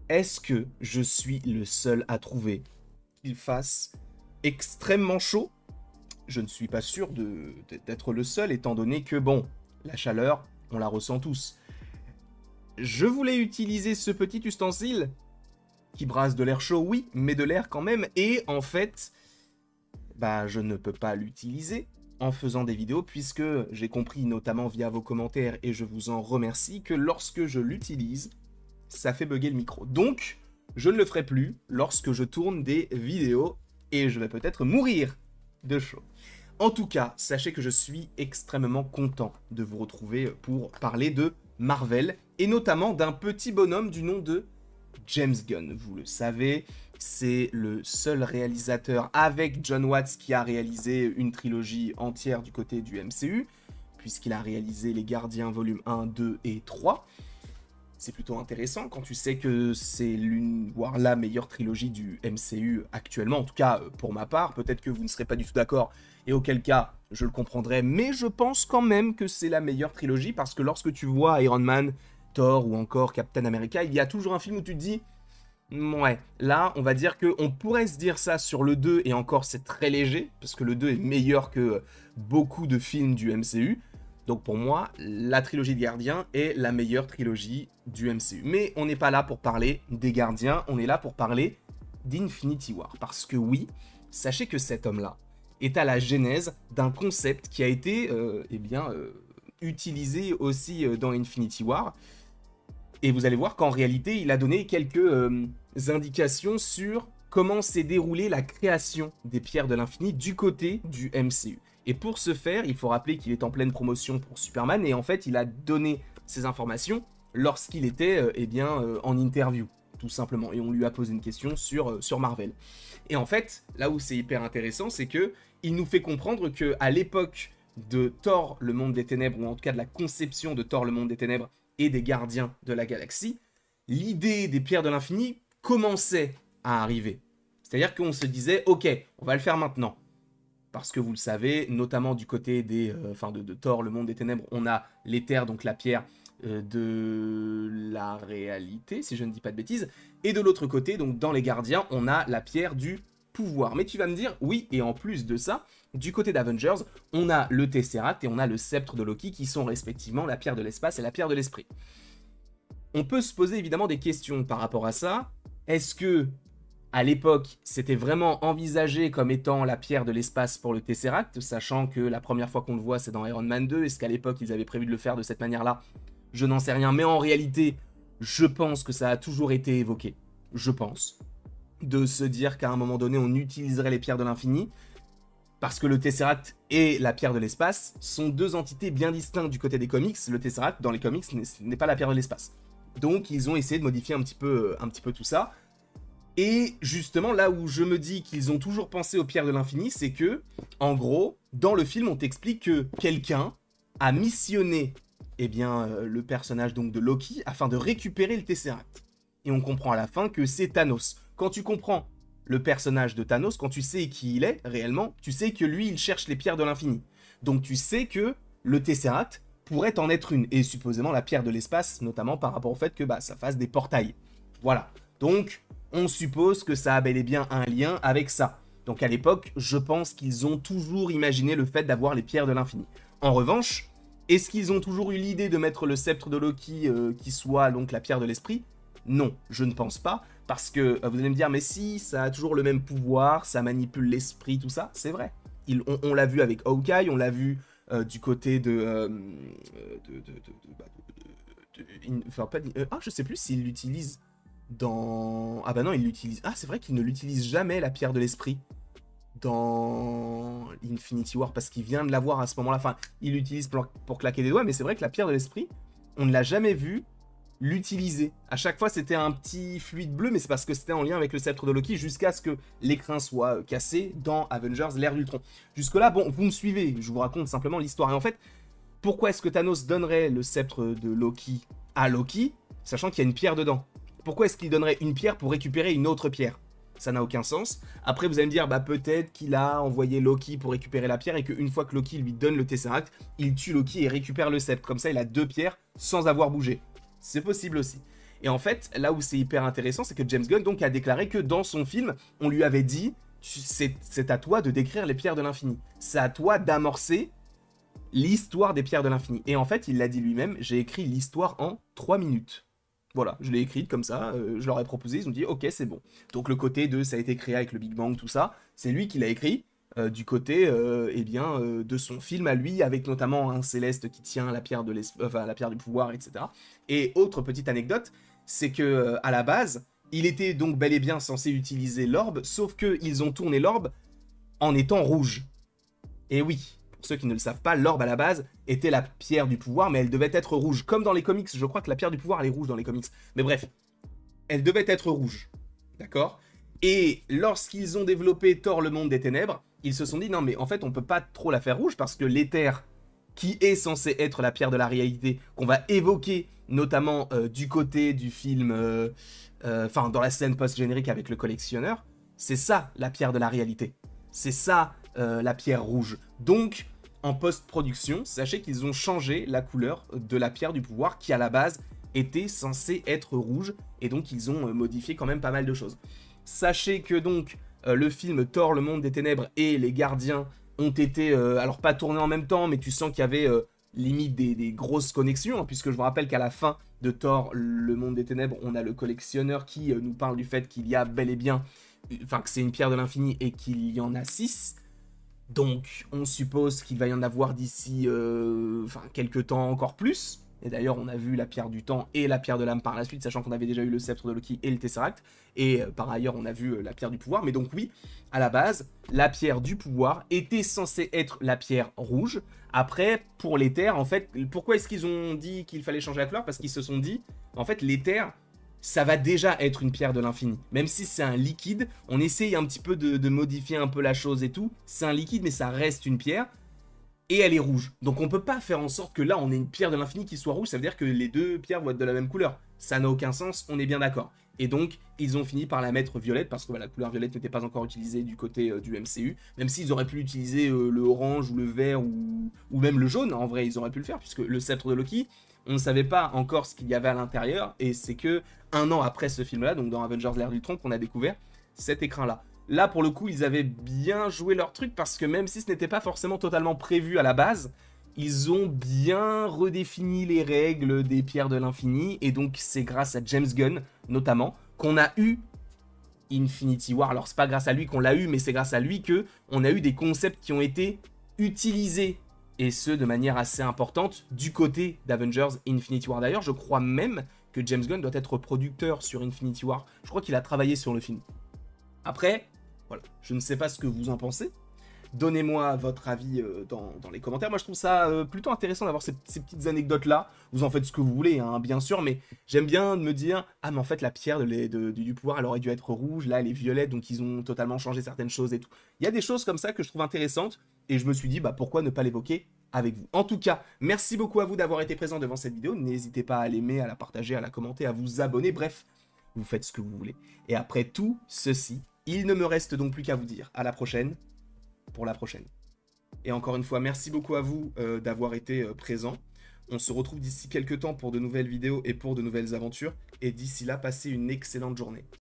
est-ce que je suis le seul à trouver qu'il fasse extrêmement chaud? Je ne suis pas sûr d'être le seul, étant donné que, bon, la chaleur, on la ressent tous. Je voulais utiliser ce petit ustensile qui brasse de l'air chaud, oui, mais de l'air quand même, et en fait, bah, je ne peux pas l'utiliser en faisant des vidéos, puisque j'ai compris, notamment via vos commentaires, et je vous en remercie, que lorsque je l'utilise, ça fait bugger le micro. Donc, je ne le ferai plus lorsque je tourne des vidéos, et je vais peut-être mourir de chaud. En tout cas, sachez que je suis extrêmement content de vous retrouver pour parler de Marvel, et notamment d'un petit bonhomme du nom de James Gunn. Vous le savez, c'est le seul réalisateur avec John Watts qui a réalisé une trilogie entière du côté du MCU, puisqu'il a réalisé Les Gardiens volume 1, 2 et 3. C'est plutôt intéressant quand tu sais que c'est l'une, voire la meilleure trilogie du MCU actuellement, en tout cas pour ma part. Peut-être que vous ne serez pas du tout d'accord, et auquel cas je le comprendrai, mais je pense quand même que c'est la meilleure trilogie, parce que lorsque tu vois Iron Man, Thor ou encore Captain America, il y a toujours un film où tu te dis ouais, là on va dire qu'on pourrait se dire ça sur le 2, et encore c'est très léger, parce que le 2 est meilleur que beaucoup de films du MCU. Donc pour moi, la trilogie de Gardiens est la meilleure trilogie du MCU. Mais on n'est pas là pour parler des Gardiens, on est là pour parler d'Infinity War. Parce que oui, sachez que cet homme-là est à la genèse d'un concept qui a été utilisé aussi dans Infinity War. Et vous allez voir qu'en réalité, il a donné quelques indications sur comment s'est déroulée la création des Pierres de l'Infini du côté du MCU. Et pour ce faire, il faut rappeler qu'il est en pleine promotion pour Superman, et en fait, il a donné ces informations lorsqu'il était en interview, tout simplement. Et on lui a posé une question sur Marvel. Et en fait, là où c'est hyper intéressant, c'est que il nous fait comprendre qu'à l'époque de Thor, le monde des ténèbres, ou en tout cas de la conception de Thor, le monde des ténèbres, et des Gardiens de la Galaxie, l'idée des Pierres de l'Infini commençait à arriver. C'est-à-dire qu'on se disait, ok, on va le faire maintenant. Parce que vous le savez, notamment du côté de Thor, le monde des ténèbres, on a l'éther, donc la pierre de la réalité, si je ne dis pas de bêtises. Et de l'autre côté, donc dans les Gardiens, on a la pierre du pouvoir. Mais tu vas me dire, oui, et en plus de ça, du côté d'Avengers, on a le Tesseract et on a le sceptre de Loki, qui sont respectivement la pierre de l'espace et la pierre de l'esprit. On peut se poser évidemment des questions par rapport à ça. Est-ce que à l'époque, c'était vraiment envisagé comme étant la pierre de l'espace pour le Tesseract, sachant que la première fois qu'on le voit, c'est dans Iron Man 2. Est-ce qu'à l'époque, ils avaient prévu de le faire de cette manière-là? Je n'en sais rien, mais en réalité, je pense que ça a toujours été évoqué. Je pense. De se dire qu'à un moment donné, on utiliserait les pierres de l'infini, parce que le Tesseract et la pierre de l'espace sont deux entités bien distinctes du côté des comics. Le Tesseract, dans les comics, n'est pas la pierre de l'espace. Donc, ils ont essayé de modifier un petit peu tout ça. Et justement, là où je me dis qu'ils ont toujours pensé aux pierres de l'infini, c'est que, en gros, dans le film, on t'explique que quelqu'un a missionné le personnage donc de Loki afin de récupérer le Tesseract. Et on comprend à la fin que c'est Thanos. Quand tu comprends le personnage de Thanos, quand tu sais qui il est réellement, tu sais que lui, il cherche les pierres de l'infini. Donc tu sais que le Tesseract pourrait en être une, et supposément la pierre de l'espace, notamment par rapport au fait que ça fasse des portails. Voilà. Donc, on suppose que ça a bel et bien un lien avec ça. Donc à l'époque, je pense qu'ils ont toujours imaginé le fait d'avoir les pierres de l'infini. En revanche, est-ce qu'ils ont toujours eu l'idée de mettre le sceptre de Loki qui soit donc la pierre de l'esprit? Non, je ne pense pas, parce que vous allez me dire, mais si, ça a toujours le même pouvoir, ça manipule l'esprit, tout ça, c'est vrai. On l'a vu avec Hawkeye, on l'a vu du côté je sais plus s'il l'utilise dans... Ah bah non, il l'utilise... Ah, c'est vrai qu'il ne l'utilise jamais, la pierre de l'esprit, dans Infinity War, parce qu'il vient de l'avoir à ce moment-là. Enfin, il l'utilise pour claquer des doigts, mais c'est vrai que la pierre de l'esprit, on ne l'a jamais vu l'utiliser. À chaque fois, c'était un petit fluide bleu, mais c'est parce que c'était en lien avec le sceptre de Loki, jusqu'à ce que l'écrin soit cassé dans Avengers, l'ère d'Ultron. Jusque-là, bon, vous me suivez, je vous raconte simplement l'histoire. Et en fait, pourquoi est-ce que Thanos donnerait le sceptre de Loki à Loki, sachant qu'il y a une pierre dedans? Pourquoi est-ce qu'il donnerait une pierre pour récupérer une autre pierre? Ça n'a aucun sens. Après, vous allez me dire, peut-être qu'il a envoyé Loki pour récupérer la pierre, et qu'une fois que Loki lui donne le Tesseract, il tue Loki et récupère le sceptre. Comme ça, il a deux pierres sans avoir bougé. C'est possible aussi. Et en fait, là où c'est hyper intéressant, c'est que James Gunn donc a déclaré que dans son film, on lui avait dit c'est à toi de décrire les pierres de l'infini. C'est à toi d'amorcer l'histoire des pierres de l'infini. Et en fait, il l'a dit lui-même, j'ai écrit l'histoire en 3 minutes. Voilà, je l'ai écrite comme ça, je leur ai proposé, ils ont dit ok c'est bon. Donc le côté de ça a été créé avec le Big Bang, tout ça, c'est lui qui l'a écrit, du côté de son film à lui, avec notamment un Céleste qui tient la pierre, la pierre du pouvoir, etc. Et autre petite anecdote, c'est que à la base, il était donc bel et bien censé utiliser l'orbe, sauf qu'ils ont tourné l'orbe en étant rouge. Et oui, pour ceux qui ne le savent pas, l'orbe à la base était la pierre du pouvoir, mais elle devait être rouge. Comme dans les comics, je crois que la pierre du pouvoir elle est rouge dans les comics. Mais bref, elle devait être rouge. D'accord? Et lorsqu'ils ont développé Thor, le monde des ténèbres, ils se sont dit non mais en fait on peut pas trop la faire rouge parce que l'éther, qui est censé être la pierre de la réalité, qu'on va évoquer notamment du côté du film, dans la scène post-générique avec le collectionneur, c'est ça la pierre de la réalité. C'est ça la pierre rouge. Donc, en post-production, sachez qu'ils ont changé la couleur de la pierre du pouvoir qui, à la base, était censée être rouge. Et donc, ils ont modifié quand même pas mal de choses. Sachez que donc, le film Thor, le monde des ténèbres et les gardiens ont été, alors pas tournés en même temps, mais tu sens qu'il y avait limite des grosses connexions, hein, puisque je vous rappelle qu'à la fin de Thor, le monde des ténèbres, on a le collectionneur qui nous parle du fait qu'il y a bel et bien, enfin que c'est une pierre de l'infini et qu'il y en a 6. Donc, on suppose qu'il va y en avoir d'ici quelques temps encore plus. Et d'ailleurs, on a vu la pierre du temps et la pierre de l'âme par la suite, sachant qu'on avait déjà eu le sceptre de Loki et le Tesseract. Et par ailleurs, on a vu la pierre du pouvoir. Mais donc oui, à la base, la pierre du pouvoir était censée être la pierre rouge. Après, pour l'éther, en fait, pourquoi est-ce qu'ils ont dit qu'il fallait changer la couleur? Parce qu'ils se sont dit, en fait, l'éther, ça va déjà être une pierre de l'infini. Même si c'est un liquide, on essaye un petit peu de modifier un peu la chose et tout. C'est un liquide, mais ça reste une pierre. Et elle est rouge. Donc on peut pas faire en sorte que là, on ait une pierre de l'infini qui soit rouge. Ça veut dire que les deux pierres vont être de la même couleur. Ça n'a aucun sens, on est bien d'accord. Et donc, ils ont fini par la mettre violette, parce que la couleur violette n'était pas encore utilisée du côté du MCU. Même s'ils auraient pu utiliser le orange ou le vert ou même le jaune. En vrai, ils auraient pu le faire, puisque le sceptre de Loki, on ne savait pas encore ce qu'il y avait à l'intérieur. Et c'est que 1 an après ce film-là, donc dans Avengers l'ère du Tron, qu'on a découvert cet écrin-là. Là, pour le coup, ils avaient bien joué leur truc parce que même si ce n'était pas forcément totalement prévu à la base, ils ont bien redéfini les règles des pierres de l'infini. Et donc, c'est grâce à James Gunn, notamment, qu'on a eu Infinity War. Alors, c'est pas grâce à lui qu'on l'a eu, mais c'est grâce à lui qu'on a eu des concepts qui ont été utilisés, et ce, de manière assez importante, du côté d'Avengers Infinity War. D'ailleurs, je crois même que James Gunn doit être producteur sur Infinity War. Je crois qu'il a travaillé sur le film. Après, voilà, je ne sais pas ce que vous en pensez. Donnez-moi votre avis dans les commentaires. Moi, je trouve ça plutôt intéressant d'avoir ces petites anecdotes-là. Vous en faites ce que vous voulez, hein, bien sûr, mais j'aime bien me dire « Ah, mais en fait, la pierre du pouvoir, elle aurait dû être rouge. Là, elle est violette, donc ils ont totalement changé certaines choses et tout. » Il y a des choses comme ça que je trouve intéressantes, et je me suis dit, bah, pourquoi ne pas l'évoquer avec vous. En tout cas, merci beaucoup à vous d'avoir été présent devant cette vidéo. N'hésitez pas à l'aimer, à la partager, à la commenter, à vous abonner. Bref, vous faites ce que vous voulez. Et après tout ceci, il ne me reste donc plus qu'à vous dire à la prochaine pour la prochaine. Et encore une fois, merci beaucoup à vous d'avoir été présents. On se retrouve d'ici quelques temps pour de nouvelles vidéos et pour de nouvelles aventures. Et d'ici là, passez une excellente journée.